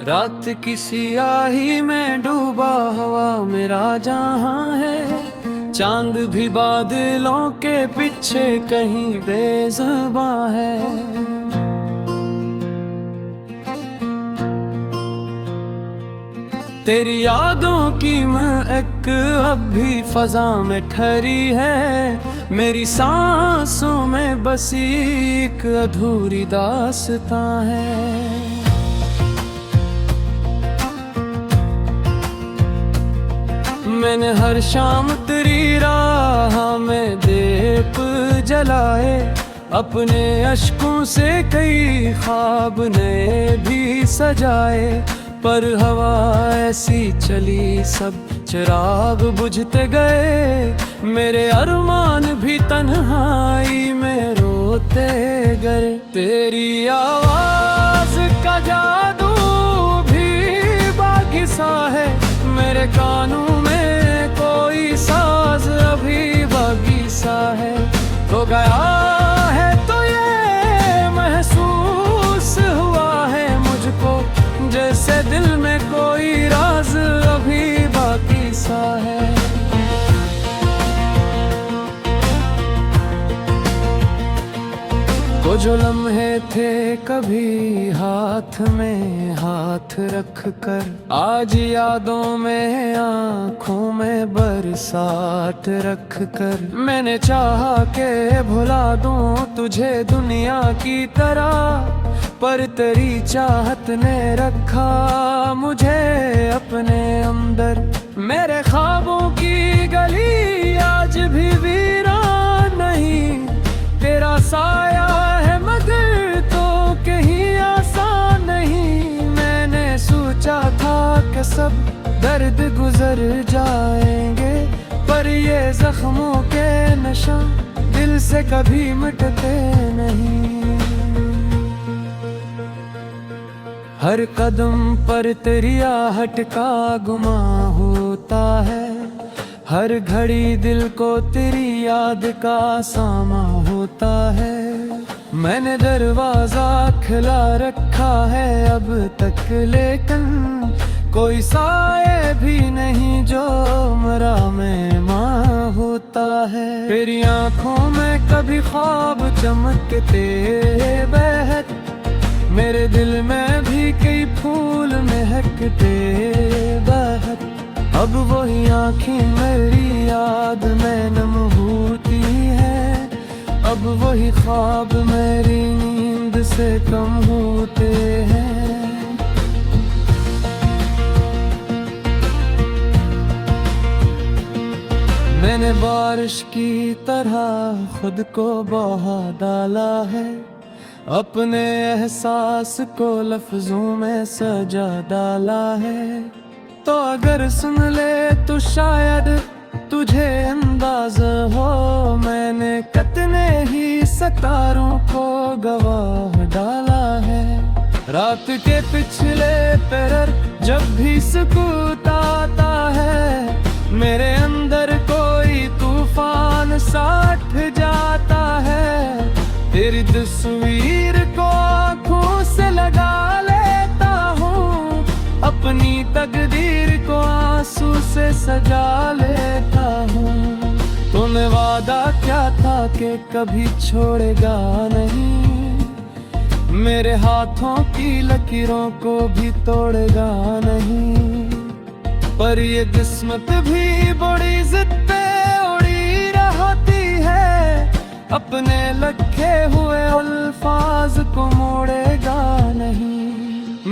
रात की सियाही में डूबा हवा मेरा जहां है, चांद भी बादलों के पीछे कहीं बेज़ुबां है। तेरी यादों की महक अब भी फजा में ठहरी है, मेरी सांसों में बसी एक अधूरी दास्तां है। मैंने हर शाम तेरी राह में दीप जलाए, अपने अश्कों से कई ख्वाब नए भी सजाए, पर हवा ऐसी चली सब चिराग बुझते गए, मेरे अरमान भी तन्हाई में रोते गए। तेरी आवाज का जादू भी बाकी सा है, मेरे कानों में कोई साज अभी बाकी सा है। तो गया है तो ये महसूस हुआ है मुझको, जैसे दिल में कोई राज अभी बाकी सा है। वो जो लम्हे थे कभी हाथ में हाथ रख कर, आज यादों में आँखों में बरसात रख कर, मैंने चाहा के भुला दूं तुझे दुनिया की तरह, पर तेरी चाहत ने रखा मुझे अपने अंदर। मेरे ख्वाबों की गली आज भी वीरान नहीं, तेरा साया है मगर तो कहीं आसान नहीं। मैंने सोचा था कि सब दर्द गुजर जाएंगे, पर ये जख्मों के नशा दिल से कभी मिटते नहीं। हर कदम पर तेरी आहट का गुमा होता है, हर घड़ी दिल को तेरी याद का सामा होता है। मैंने दरवाजा खुला रखा है अब तक, लेकिन कोई साए भी नहीं जो मरा में माँ होता है। तेरी आँखों में कभी ख्वाब चमकते बहत, मेरे दिल में भी कई फूल महकते बहत, अब वही आँखें मेरी याद में नम होती है, अब वही ख्वाब मेरी नींद से कम होते हैं। मैंने बारिश की तरह खुद को बहा डाला है, अपने एहसास को लफ्जों में सजा डाला है। तो अगर सुन ले तो शायद तुझे अंदाज हो, मैंने कितने ही सितारों को गवाह डाला है। रात के पिछले पहर जब भी सुकून आता है, मेरे अंदर कोई तूफान साठ जाता है। तेरी तस्वीर को आँखों से लगा लेता हूँ, अपनी तकदीर को आंसू से सजा लेता हूँ। तूने वादा क्या था कि कभी छोड़ेगा नहीं, मेरे हाथों की लकीरों को भी तोड़ेगा नहीं, पर ये किस्मत भी बड़ी जिद पे उड़ी रहती है, अपने लखे हुए अल्फाज को मोड़ेगा नहीं।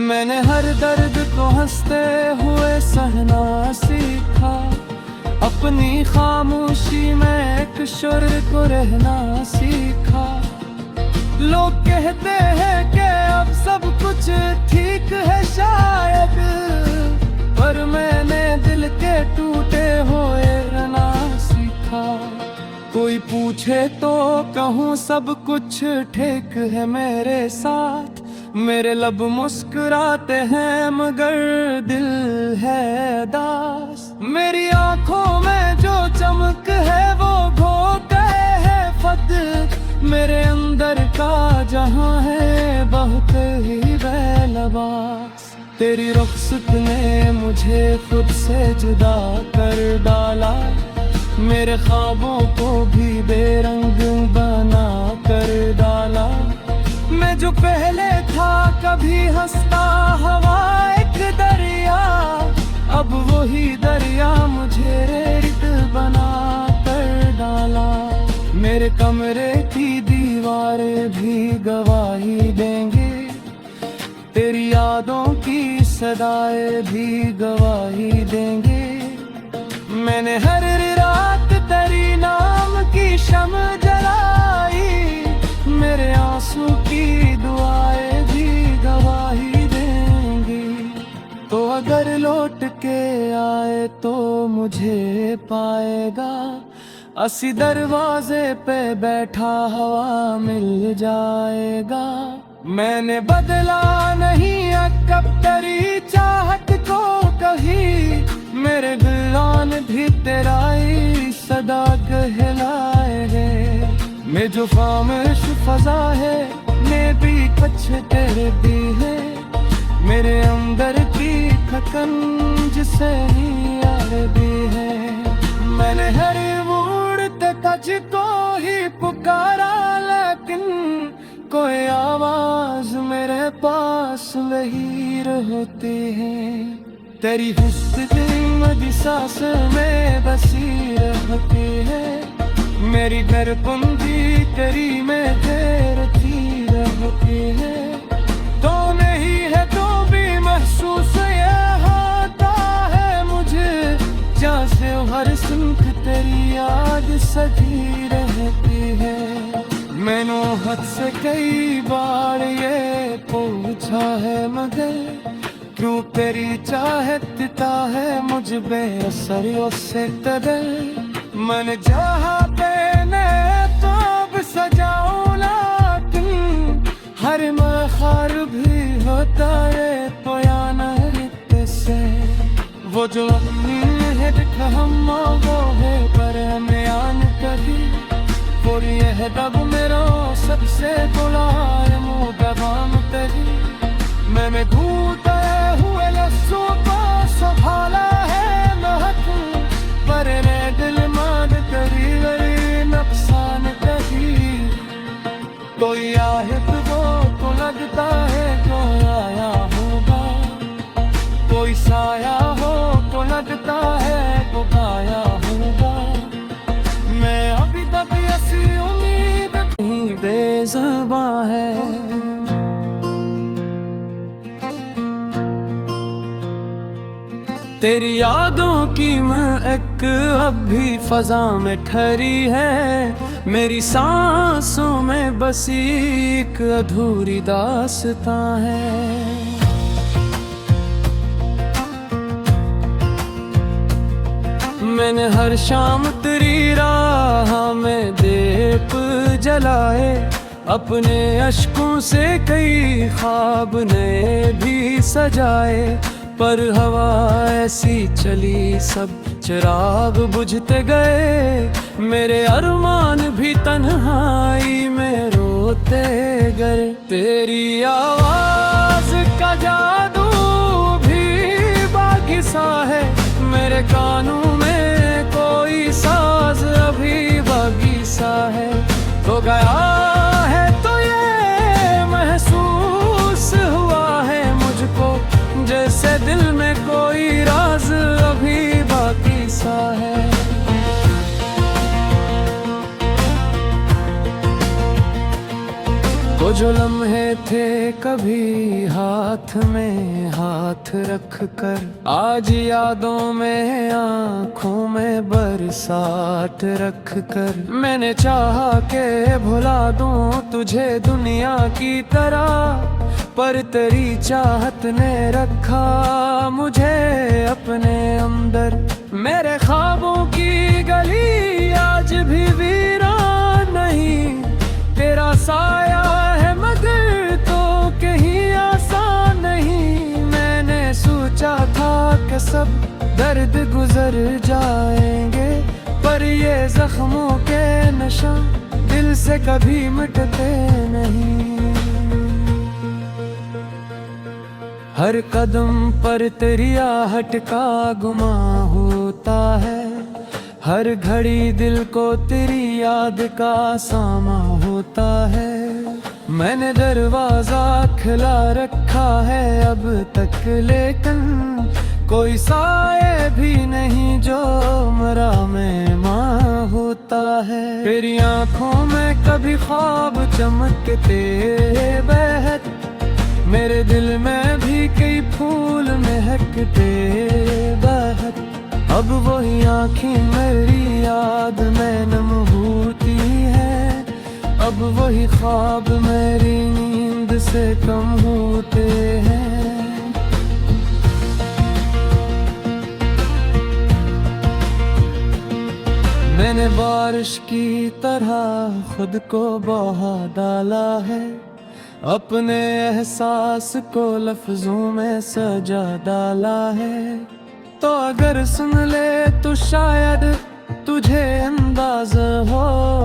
मैंने हर दर्द को हंसते हुए सहना सीखा, अपनी खामोशी में एक शुर को रहना सीखा। लोग कहते हैं कि अब सब कुछ ठीक है शायद, पर मैंने दिल के टूटे हुए रहना सीखा। कोई पूछे तो कहूँ सब कुछ ठीक है मेरे साथ, मेरे लब मुस्कुराते हैं मगर दिल है दास। मेरी आंखों में जो चमक है वो खो गए है फद, मेरे अंदर का जहां है बहुत ही बेलबास। तेरी रुखसत ने मुझे खुद से जुदा कर डाला, मेरे ख्वाबों को भी बेरंग बना कर डाला। मैं जो पहले था कभी हंसता हवा एक दरिया, अब वही दरिया मुझे रेत बना कर डाला। मेरे कमरे की दीवारें भी गवाही देंगे, तेरी यादों की सदाएं भी गवाही देंगे। मैंने हर रात तेरी नाम की शम्म जलाई, मेरे आंसू की दुआएं भी गवाही देंगी। तो अगर लौट के आए तो मुझे पाएगा, असी दरवाजे पे बैठा हवा मिल जाएगा। मैंने बदला नहीं कब तेरी चाहत को कही, मेरे गुलाम भी तेरा ही सदा कहलाएंगे। मैं जो खामोश फजा है मैं भी कुछ तेरे भी है, मेरे अंदर की थकन जिसे ही यार भी है। मैंने हर उड़ते तुझको ही पुकारा, लेकिन कोई आवाज मेरे पास वही रहती है। तेरी हुस्न सांस में बसी रहती है, मेरी घर कुंजी तेरी में घेरती रहती है। तो नहीं है तो भी महसूस ये होता है मुझे, जैसे हर सुख तेरी याद सजी रहती है। मैंने हद से कई बार ये पूछा है मगर, क्यों तेरी चाहता है मुझ बेअसर उससे कदर। मन जहाँ पहने तो अब सजाऊं, लेकिन हर मखार भी होता है पयाना रिश्ते से। वो जो है हम वो है पर हमें आन कभी, और यह दब मेरा सबसे बुलाए मुँह दबाम तेरी। मैंने घूटे हुए लफ्ज़ों को संभाला है महक, पर रे दिल मान करी गई नुकसान कभी। कोई आए तो लगता है कोई आया होगा, कोई साया हो तो लगता है वो गाया होगा। मैं अभी तक ऐसी उम्मीद नहीं बेज़ुबां है। तेरी यादों की महक अब भी फजा में ठहरी है, मेरी सांसों में बसी एक अधूरी दास्तां है। मैंने हर शाम तेरी राह में दीप जलाए, अपने अश्कों से कई ख्वाब नए भी सजाए। पर हवा ऐसी चली सब चिराग बुझते गए, मेरे अरमान भी तन्हाई में रोते गए। तेरी आवाज का जादू भी बाकी सा है, मेरे कानों में कोई साज अभी बाकी सा है। तो गया है तो ये महसूस हुआ है मुझको, जैसे दिल में कोई राज अभी बाकी सा है। वो जो लम्हे थे कभी हाथ में हाथ रख कर, आज यादों में आँखों में बरसात रख कर। मैंने चाहा के भुला दूं तुझे दुनिया की तरह, पर तेरी चाहत ने रखा मुझे अपने अंदर। मेरे ख्वाबों की गली आज भी वीरान नहीं, तेरा साया है मगर तो कहीं आसान नहीं। मैंने सोचा था कि सब दर्द गुजर जाएंगे, पर ये जख्मों के नशा दिल से कभी मिटते नहीं। हर कदम पर तेरी आहट का गुमा होता है, हर घड़ी दिल को तेरी याद का सामा होता है। मैंने दरवाजा खुला रखा है अब तक, लेकिन कोई साए भी नहीं जो मरा मेहमान होता है। तेरी आंखों में कभी ख्वाब चमकते बहत, मेरे दिल में भी कई फूल महकते बहत। अब वही आँखें मेरी याद में नम होती है, अब वही ख्वाब मेरी नींद से कम होते हैं। मैंने बारिश की तरह खुद को बहा डाला है, अपने एहसास को लफ्जों में सजा डाला है। तो अगर सुन ले तो शायद तुझे अंदाज हो,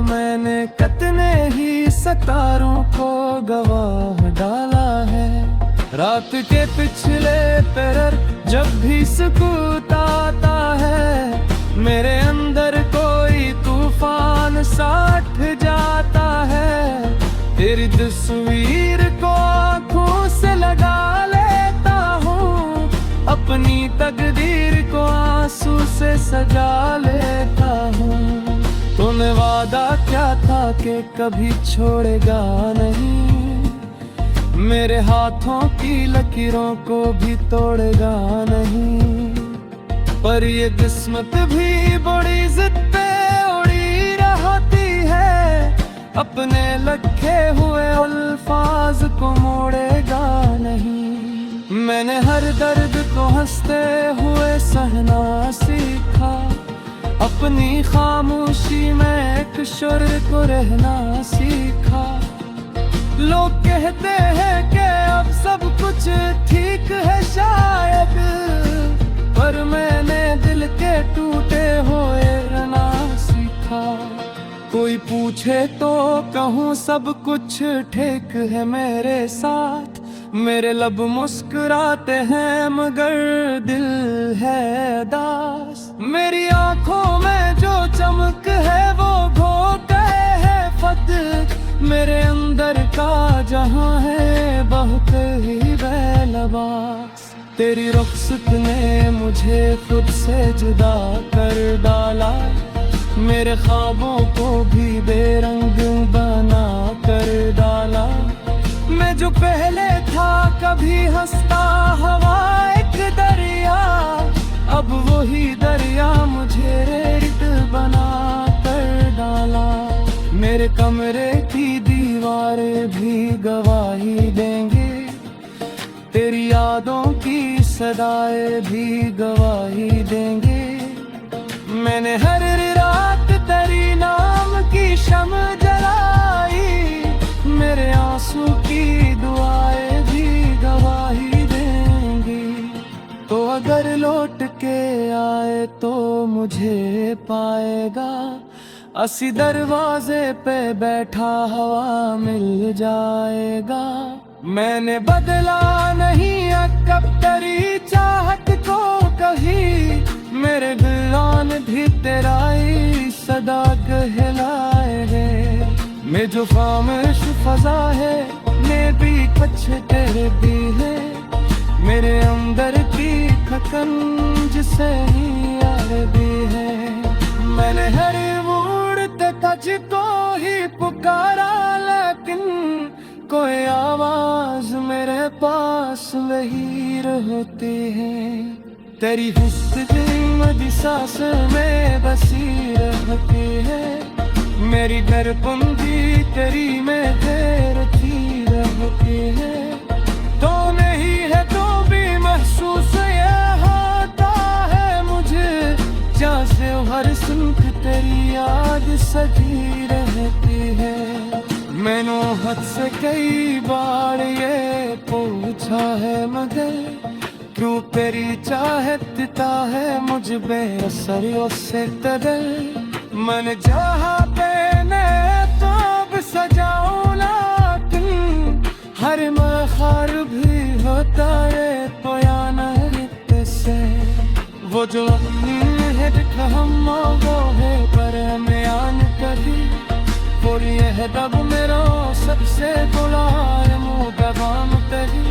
मैंने कितने ही सितारों को गवाह डाला है। रात के पिछले पहर जब भी सुकून आता है, मेरे अंदर कोई तूफान साठ जाता है। तेरी तस्वीर को आँखों से लगा लेता हूँ, अपनी तकदीर को आंसू से सजा लेता हूँ। तूने वादा क्या था कि कभी छोड़ेगा नहीं, मेरे हाथों की लकीरों को भी तोड़ेगा नहीं। पर ये किस्मत भी बड़ी जिद पे उड़ी रहती है, अपने लखे हुए अल्फाज को मोड़ेगा नहीं। मैंने हर दर्द को हंसते हुए सहना सीखा, अपनी खामोशी में एक शुर को रहना सीखा। लोग कहते हैं कि अब सब कुछ ठीक है शायद, पर मैंने दिल के टूटे हुए रहना सीखा। कोई पूछे तो कहूँ सब कुछ ठीक है मेरे साथ, मेरे लब मुस्कुराते हैं मगर दिल है दास। मेरी आंखों में जो चमक है वो खो गए है फत, मेरे अंदर का जहां है बहुत ही बेलबास। तेरी रुखसत ने मुझे खुद से जुदा कर डाला, मेरे ख्वाबों को भी बेरंग बना कर डाला। मैं जो पहले था कभी हंसता हवा एक दरिया, अब वही दरिया मुझे रेत बना कर डाला। मेरे कमरे की दीवारें भी गवाही देंगे, तेरी यादों की सदाएं भी गवाही देंगे। मैंने हर रात तेरी नाम की शम्म जलाई, मेरे आंसू की दुआएं भी गवाही देंगी। तो अगर लौट के आए तो मुझे पाएगा, असी दरवाजे पे बैठा हवा मिल जाएगा। मैंने बदला नहीं कब तेरी चाहत को कही, मेरे दिलान भी तेरा ही सदा कहलाए। मैं जो खामोश फजा है मैं भी कुछ तेरे भी है, मेरे अंदर की खतन जिसे ही यार भी है। मैंने हर उड़ते तुझको ही पुकारा, लेकिन कोई आवाज मेरे पास वही रहती है। तेरी हुस्न सांस में बसी रहती है, मेरी धड़कन तेरी में तैरती रहती है। तो नहीं है तो भी महसूस ये होता है मुझे, जैसे हर सुख तेरी याद सजी रहती है। मैंने हद से कई बार ये पूछा है मगर, क्यों तेरी चाहता है मुझ बेअसर उससे कदर। मन जहाँ पे तो अब सजाऊं, लेकिन हर मखार भी होता है वो जो है हम वो है पर हमें आन कभी और ये है दब मेरा सबसे बुला मुँह दबाम तेरी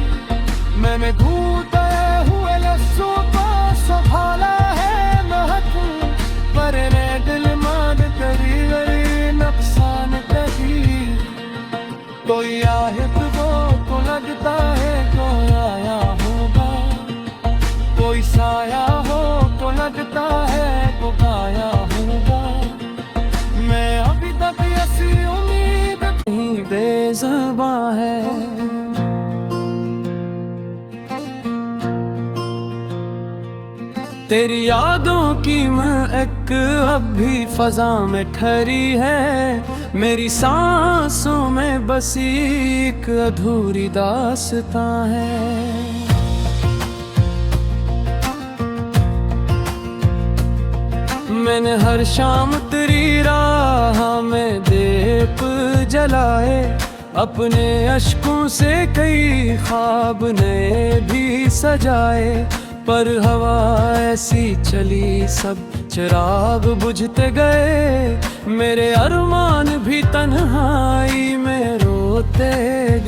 मैंने घूटे हुए लस्सों को संभाला है महक पर ने दिल मार करी गई नुकसान करी कोई आए तो लगता है कोई आया होगा कोई साया हो तो लगता है वो गाया होगा मैं अभी तक ऐसी उम्मीद नहीं बेज़ुबां है तेरी यादों की महक अब भी फजा में ठहरी है मेरी सांसों में बसी एक अधूरी दास्तां है मैंने हर शाम तेरी राह में दीप जलाए अपने अश्कों से कई ख्वाब नए भी सजाए पर हवा ऐसी चली सब चिराग बुझते गए मेरे अरमान भी तन्हाई में रोते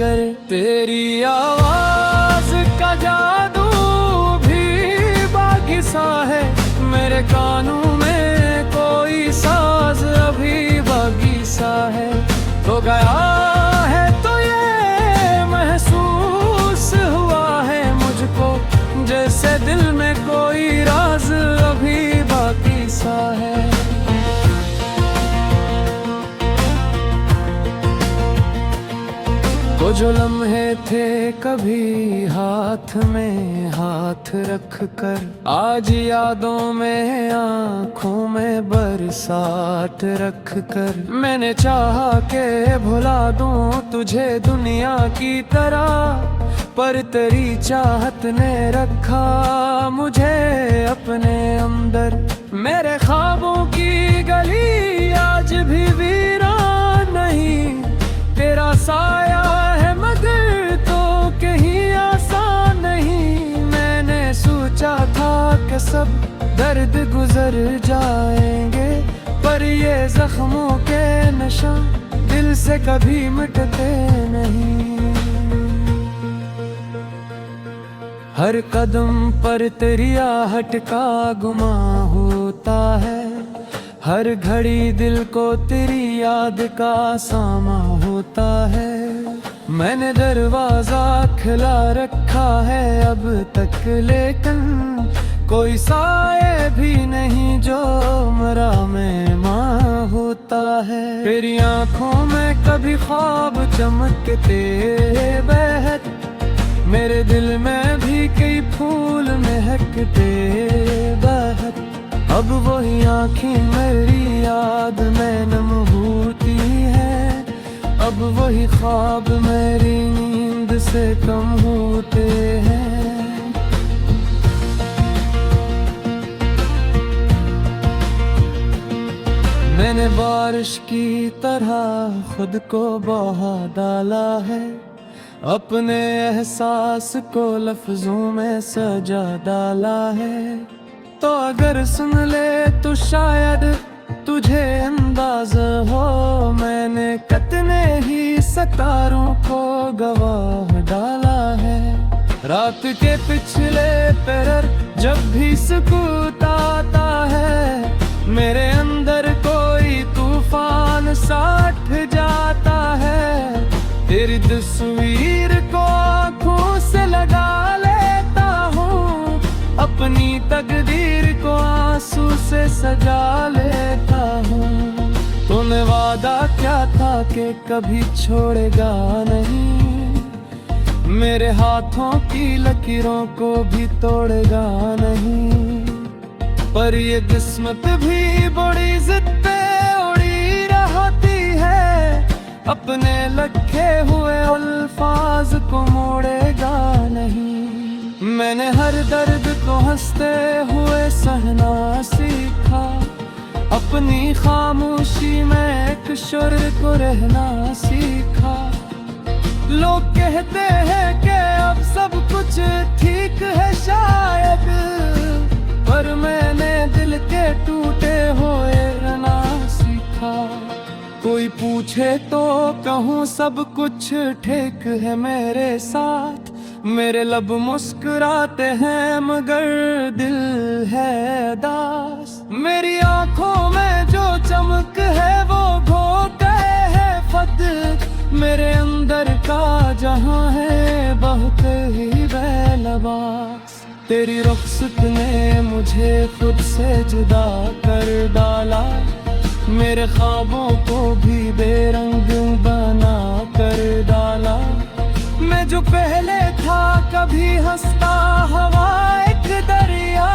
गए तेरी आवाज का जादू भी बाकी सा है मेरे कानों में कोई साज अभी बाकी सा है तो गया है तो ये महसूस हुआ है मुझको जैसे दिल में कोई राज अभी बाकी सा है वो जो लम्हे थे कभी हाथ में हाथ रख कर आज यादों में आँखों में बरसात रख कर मैंने चाहा के भुला दूं तुझे दुनिया की तरह पर तेरी चाहत ने रखा मुझे अपने अंदर मेरे ख्वाबों की गली आज भी वीरान नहीं तेरा साया है मगर तो कहीं आसान नहीं मैंने सोचा था कि सब दर्द गुजर जाएंगे पर ये जख्मों के निशान दिल से कभी मिटते नहीं हर कदम पर तेरी आहट का गुमा होता है हर घड़ी दिल को तेरी याद का सामा होता है मैंने दरवाजा खुला रखा है अब तक लेकिन कोई साए भी नहीं जो मरा में माँ होता है तेरी आँखों में कभी ख्वाब चमकते बहत मेरे दिल में भी कई फूल महकते बहत अब वही आँखें मेरी याद में नम होती है अब वही ख्वाब मेरी नींद से कम होते हैं मैंने बारिश की तरह खुद को बहा डाला है अपने एहसास को लफ्जों में सजा डाला है तो अगर सुन ले तो शायद तुझे अंदाज हो मैंने कितने ही सितारों को गवाह डाला है रात के पिछले पहर जब भी सुकून आता है मेरे अंदर कोई तूफान साठ जाता है तेरी तस्वीर को आँखों से लगा लेता हूँ अपनी तकदीर को आंसू से सजा लेता हूँ तूने वादा क्या था कि कभी छोड़ेगा नहीं मेरे हाथों की लकीरों को भी तोड़ेगा नहीं पर ये किस्मत भी बड़ी जिद पे उड़ी रहती है अपने लखे हुए अल्फाज को मोड़ेगा नहीं मैंने हर दर्द को हंसते हुए सहना सीखा अपनी खामोशी में एक शुर को रहना सीखा लोग कहते हैं कि अब सब कुछ ठीक है शायद पर मैंने दिल के टूटे हुए रहना सीखा। कोई पूछे तो कहूँ सब कुछ ठीक है मेरे साथ, मेरे लब मुस्कुराते हैं मगर दिल है दास। मेरी आंखों में जो चमक है वो खो गए है फत, मेरे अंदर का जहां है बहुत ही बेलबास। तेरी रुखसत ने मुझे खुद से जुदा कर डाला, मेरे ख्वाबों को भी बेरंग बना कर डाला। मैं जो पहले था कभी हंसता हवा एक दरिया,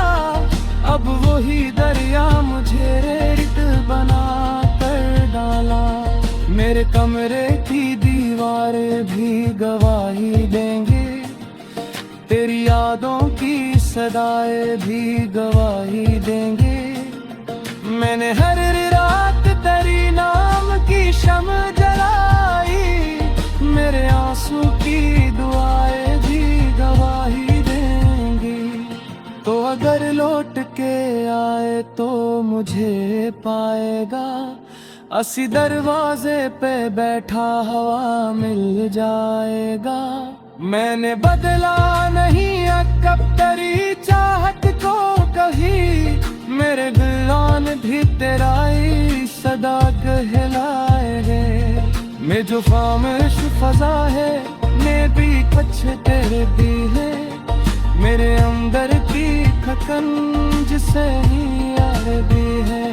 अब वही दरिया मुझे रेत बना कर डाला। मेरे कमरे की दीवारें भी गवाही देंगे, तेरी यादों की सदाएं भी गवाही देंगे। मैंने हर रात तेरी नाम की शम्म जलाई, मेरे आंसू की दुआएं भी गवाही देंगी। तो अगर लौट के आए तो मुझे पाएगा, असी दरवाजे पे बैठा हवा मिल जाएगा। मैंने बदला नहीं कब तेरी चाहत को कही, मेरे गुलाम भी तेरा ही सदा कहलाएंगे। मैं जो खामोश फजा है मैं भी कुछ तेरे भी है, मेरे अंदर की खकन जिसे ही यार भी है।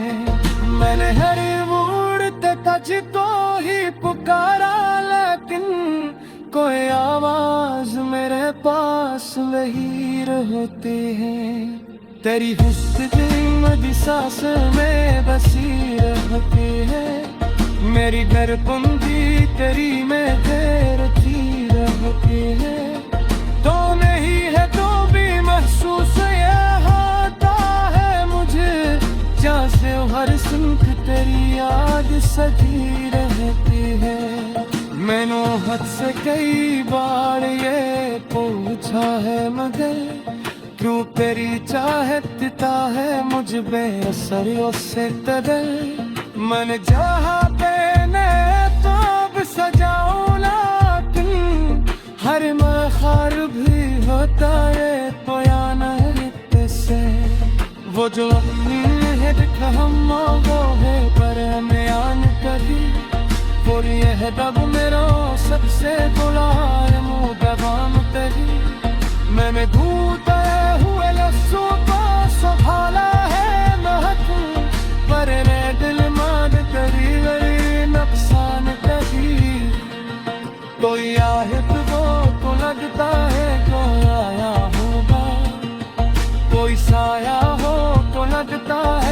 मैंने हर उड़ते तुझको ही पुकारा, लेकिन कोई आवाज मेरे पास वही रहती है। तेरी हुस्न सांस में बसी रहती है, मेरी घर कुंजी तेरी में घेरती रहती है। तो नहीं है तो भी महसूस ये होता है मुझे, जैसे हर सुख तेरी याद सजी रहती है। मैंने हद से कई बार ये पूछा है मगर क्यों तेरी चाहता है मुझ बेअसर उससे कदर। मन जहाँ पे तो अब सजाऊं लेकिन हर मखार भी होता है तो या नहीं से। वो जो है हम वो है पर हमें आन कभी, और ये है तब मेरा सबसे बुरा मुँह दबाम तेरी। मैंने घूटे हुए लफ्ज़ों को संभाला है महक, पर मैं दिल मान करी गई नुकसान कभी। कोई आए तो लगता है कोई आया होगा, कोई साया हो तो लगता है